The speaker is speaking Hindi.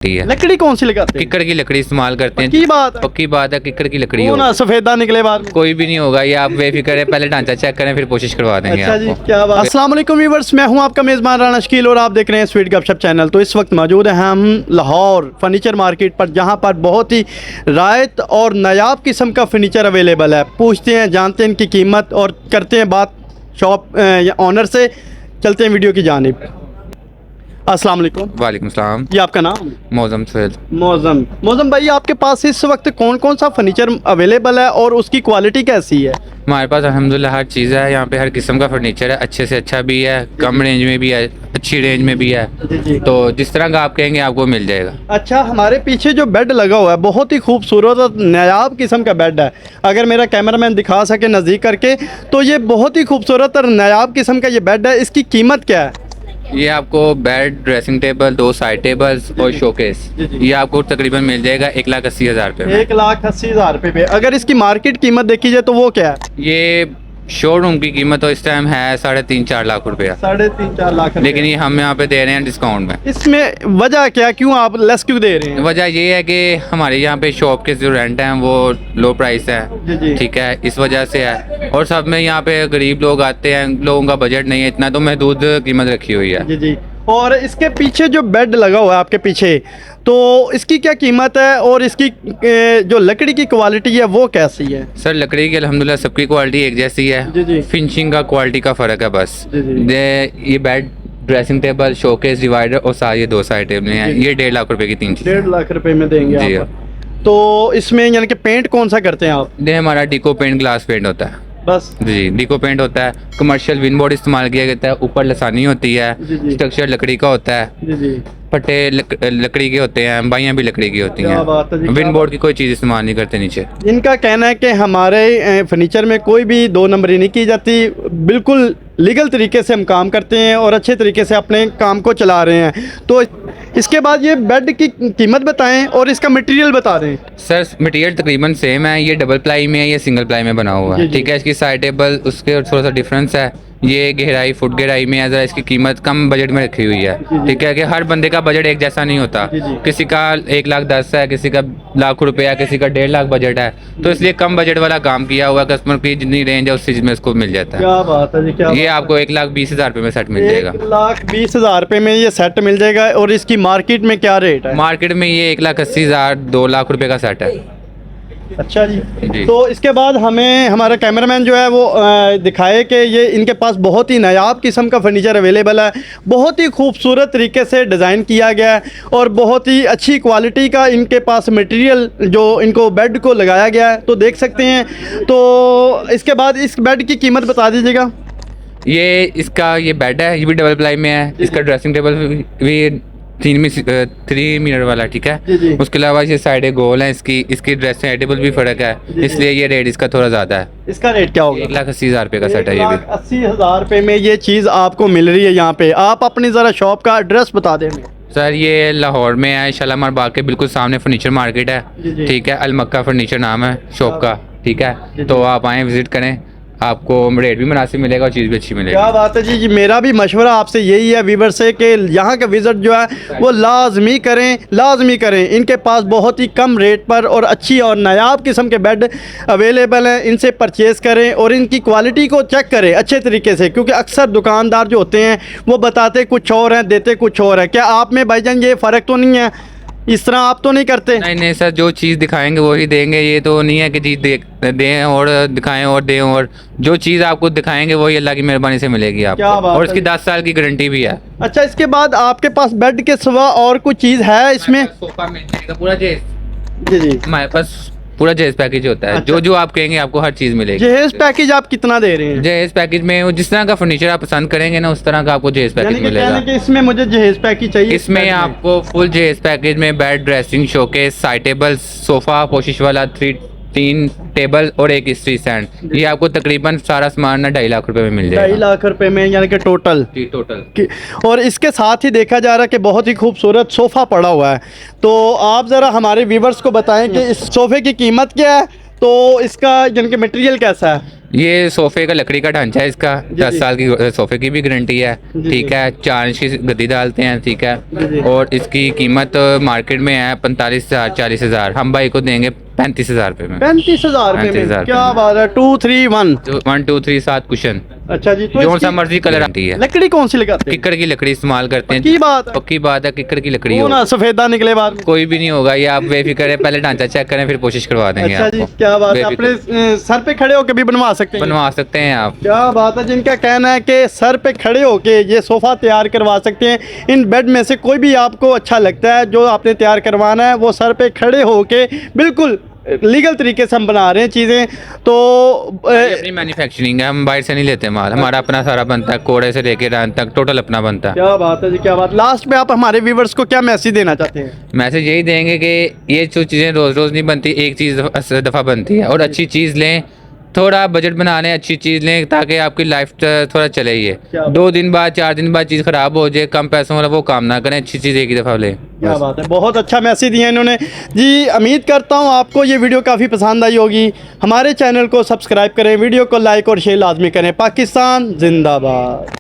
है। लकड़ी कौन सी लगाते हैं? किक्कड़ की लकड़ी इस्तेमाल करते हैं। पक्की बात है? पक्की बात है, किक्कड़ की लकड़ी वो हो। ना सफेदा निकले बाहर में। कोई भी नहीं होगा, ये आप बेफिक्र है, पहले ढांचा चेक करें फिर कोशिश करवा देंगे अच्छा जी, आपको। क्या बात। अस्सलाम वालेकुम व्यूअर्स, मैं हूं आपका मेज़बान राना शकील और आप देख रहे हैं स्वीट गपशप चैनल। तो इस वक्त मौजूद हैं हम लाहौर फर्नीचर मार्केट पर, जहां पर बहुत ही रायत और नायाब किस्म का फर्नीचर अवेलेबल है। पूछते हैं, जानते हैं इनकी कीमत और करते हैं बात शॉप ऑनर से। चलते हैं वीडियो की जानिब। अस्सलाम वालेकुम। वालेकुम सलाम। ये आपका नाम? मौजम सैद। मौजम भाई, आपके पास इस वक्त कौन कौन सा फर्नीचर अवेलेबल है और उसकी क्वालिटी कैसी है? हमारे पास अल्हम्दुलिल्लाह हर चीज़ है, यहाँ पे हर किस्म का फर्नीचर है, अच्छे से अच्छा भी है, कम रेंज में भी है, अच्छी रेंज में भी है। जी। तो जिस तरह का आप कहेंगे आपको मिल जाएगा। अच्छा, हमारे पीछे जो बेड लगा हुआ है बहुत ही खूबसूरत और नायाब किस्म का बेड है। अगर मेरा कैमरामैन दिखा सके नज़दीक करके, तो ये बहुत ही खूबसूरत और नायाब किस्म का ये बेड है। इसकी कीमत क्या है? ये आपको bed, dressing table, 2 side tables और शोकेस, ये आपको तकरीबन मिल जाएगा 1,80,000 रुपये में। 1,80,000 रुपये पे। अगर इसकी मार्केट कीमत देखी जाए तो वो क्या है? ये शोरूम की कीमत तो इस टाइम है 3.5-4 लाख रुपया, 3.5-4 लाख। लेकिन ये हम यहाँ पे दे रहे हैं डिस्काउंट में। इसमें वजह क्या, क्यों आप लेस क्यों दे रहे हैं? वजह ये है कि हमारे यहाँ पे शॉप के जो रेंट हैं वो लो प्राइस जी। है, ठीक है, इस वजह से है। और सब में यहाँ पे गरीब लोग आते हैं, लोगों का बजट नहीं है इतना, तो महदूद कीमत रखी हुई है। जी। और इसके पीछे जो बेड लगा हुआ है आपके पीछे, तो इसकी क्या कीमत है और इसकी जो लकड़ी की क्वालिटी है वो कैसी है? सर लकड़ी की अल्हम्दुलिल्लाह सबकी क्वालिटी एक जैसी है। जी। फिनिशिंग का क्वालिटी का फ़र्क है बस। जी। ये bed, dressing table, showcase, divider और सारे 2 साइड टेबल हैं, ये 1.5 लाख रुपए की 3 चीज़। 1.5 लाख रुपए में देंगे जी आप? तो इसमें यानी कि पेंट कौन सा करते हैं आप? ये हमारा डिको पेंट, ग्लास पेंट होता है बस जी। डिको पेंट होता है, कमर्शियल विन बोर्ड इस्तेमाल किया जाता है, ऊपर लसानी होती है, जी। स्ट्रक्चर लकड़ी का होता है, जी। पट्टे लकड़ी के होते हैं, बाइयाँ भी लकड़ी की होती क्या बात है जी, हैं। क्या विन बोर्ड की कोई चीज़ इस्तेमाल नहीं करते नीचे। इनका कहना है कि हमारे फर्नीचर में कोई भी 2 नंबरी नहीं की जाती, बिल्कुल लीगल तरीके से हम काम करते हैं और अच्छे तरीके से अपने काम को चला रहे हैं। तो इसके बाद ये बेड की कीमत बताएं और इसका मटेरियल बता दें। सर मटेरियल तकरीबन सेम है, ये डबल प्लाई में है, ये सिंगल प्लाई में बना हुआ है, जी। ठीक है। इसकी साइड टेबल उसके थोड़ा सा डिफरेंस है, ये गहराई, फुट गहराई में है, ज़रा इसकी कीमत कम बजट में रखी हुई है, ठीक है। कि हर बंदे का बजट एक जैसा नहीं होता, जी। किसी का 1,10,000 है, किसी का लाख रुपया, किसी का 1.5 लाख बजट है, तो इसलिए कम बजट वाला काम किया हुआ, कस्टमर की जितनी रेंज है उस चीज़ में इसको मिल जाता है। क्या बात है जी, क्या ये आपको 1,20,000 रुपये में सेट मिल जाएगा। 1,20,000 रुपये में ये सेट मिल जाएगा। और इसकी मार्केट में क्या रेट है? मार्केट में ये 1,80,000 2 लाख रुपये का सेट है। अच्छा जी। जी। तो इसके बाद हमें हमारा कैमरामैन जो है वो दिखाए कि ये इनके पास बहुत ही नायाब किस्म का फर्नीचर अवेलेबल है, बहुत ही खूबसूरत तरीके से डिज़ाइन किया गया है और बहुत ही अच्छी क्वालिटी का इनके पास मटेरियल जो इनको बेड को लगाया गया है, तो देख सकते हैं। तो इसके बाद इस बेड की कीमत बता दीजिएगा। ये बेड है, ये भी डबल प्लाई में है, इसका ड्रेसिंग टेबल भी 3 मीटर वाला, ठीक है। जी। उसके अलावा ये साइडें गोल हैं, इसकी ड्रेसिंग टेबल भी फ़र्क है, इसलिए ये रेट इसका थोड़ा ज़्यादा है। इसका रेट क्या होगा? 1,80,000 रुपये का सेट है ये भी। 1,80,000 रुपये में ये चीज़ आपको मिल रही है यहाँ पे। आप अपनी ज़रा शॉप का एड्रेस बता दें हमें। सर ये लाहौर में है, शालामार बाग के बिल्कुल सामने फर्नीचर मार्केट है, जी। ठीक है। अलमक्का फर्नीचर नाम है शॉप का, ठीक है। तो आप आएँ, विज़िट करें, आपको रेट भी मुनासिब मिलेगा और चीज़ भी अच्छी मिलेगी। क्या बात है जी। मेरा भी मशवरा आपसे यही है व्यूवर से कि यहाँ का विज़िट जो है वो लाजमी करें। इनके पास बहुत ही कम रेट पर और अच्छी और नायाब किस्म के बेड अवेलेबल हैं। इनसे परचेज़ करें और इनकी क्वालिटी को चेक करें अच्छे तरीके से, क्योंकि अक्सर दुकानदार जो होते हैं वो बताते कुछ और हैं, देते कुछ और है। क्या आप में भाईजान ये फ़र्क तो नहीं है? इस तरह आप तो नहीं करते? नहीं सर, जो चीज़ दिखाएंगे वही देंगे, ये तो नहीं है कि चीज़ दें और दिखाएं और दें, और जो चीज़ आपको दिखाएंगे वही अल्लाह की मेहरबानी से मिलेगी आपको, और इसकी 10 साल की गारंटी भी है। अच्छा, इसके बाद आपके पास बेड के सिवा और कुछ चीज़ है इसमें? सोफा मिल जाएगा पूरा जी। हमारे पास पूरा जहेज पैकेज होता है। अच्छा। जो आप कहेंगे आपको हर चीज़ मिलेगी। जहेज पैकेज आप कितना दे रहे हैं? जहेज पैकेज में वो जिस तरह का फर्नीचर आप पसंद करेंगे ना, उस तरह का आपको जहेज पैकेज मिलेगा। यानी कि इसमें मुझे जहेज पैकेज चाहिए। इसमें आपको फुल जहेज पैकेज में bed, dressing, showcase, side table, sofa, पोशिश वाला 3 टेबल और 1 स्ट्री स्टैंड, ये आपको तकरीबन सारा सामान ना 2.5 लाख रुपए में मिल जाएगा। 2.5 लाख रुपए में यानी कि टोटल जी, टोटल। और इसके साथ ही देखा जा रहा है कि बहुत ही खूबसूरत सोफ़ा पड़ा हुआ है। तो आप ज़रा हमारे व्यूवर्स को बताएं कि इस सोफ़े की कीमत क्या है, तो इसका यानी कि मटेरियल कैसा है? ये सोफे का लकड़ी का ढांचा है इसका, 10 साल की सोफे की भी गारंटी है, ठीक है। 4 इंच की गद्दी डालते हैं, ठीक है। और इसकी कीमत मार्केट में है 45,000 40,000, हम भाई को देंगे 35,000 रुपये में। 35,000 रुपये में? 35,000 क्या बात है। 2 3 1 1 2 3 7 कुशन, अच्छा जी। तो जो इसकी सा मर्जी कलर आती है। लकड़ी कौन सी लगाते हैं? किक्कड़ की लकड़ी इस्तेमाल करते हैं। पक्की बात है? पक्की बात है, किक्कड़ की लकड़ी वो हो, ना सफेदा निकले बाद में। कोई भी नहीं होगा। ये आप बेफिक्र है, पहले ढांचा चेक करें फिर कोशिश करवा देंगे अच्छा जी, आपको। क्या बात है। बेफिक्र। अपने सर पे खड़े होकर भी बनवा सकते हैं? बनवा सकते हैं आप। क्या बात है। जिनका कहना है कि सर पे खड़े होके ये सोफ़ा तैयार करवा सकते हैं। इन बेड में से कोई भी आपको अच्छा लगता है जो आपने तैयार करवाना है, वो सर पे खड़े होके बिल्कुल लीगल तरीके से हम बना रहे हैं चीज़ें। तो ये अपनी मैन्युफैक्चरिंग है, हम बाहर से नहीं लेते माल, हमारा अपना सारा बनता है, कोड़े से लेके रान तक टोटल अपना बनता है। क्या बात है जी, क्या बात। लास्ट में आप हमारे व्यूवर्स को क्या मैसेज देना चाहते हैं? मैसेज यही देंगे कि ये जो चीज़ें रोज़ रोज़ नहीं बनती, एक चीज़ दफ़ा बनती है, और अच्छी चीज़ लें, थोड़ा बजट बना लें, अच्छी चीज़ लें ताकि आपकी लाइफ थोड़ा चले। ये क्या 2 दिन बाद 4 दिन बाद चीज़ ख़राब हो जाए, कम पैसों वाला वो काम ना करें, अच्छी चीज़ एक ही दफ़ा लें। क्या बात है, बहुत अच्छा मैसेज दिया इन्होंने जी। उम्मीद करता हूँ आपको ये वीडियो काफ़ी पसंद आई होगी। हमारे चैनल को सब्सक्राइब करें, वीडियो को लाइक और शेयर लाजमी करें। पाकिस्तान जिंदाबाद।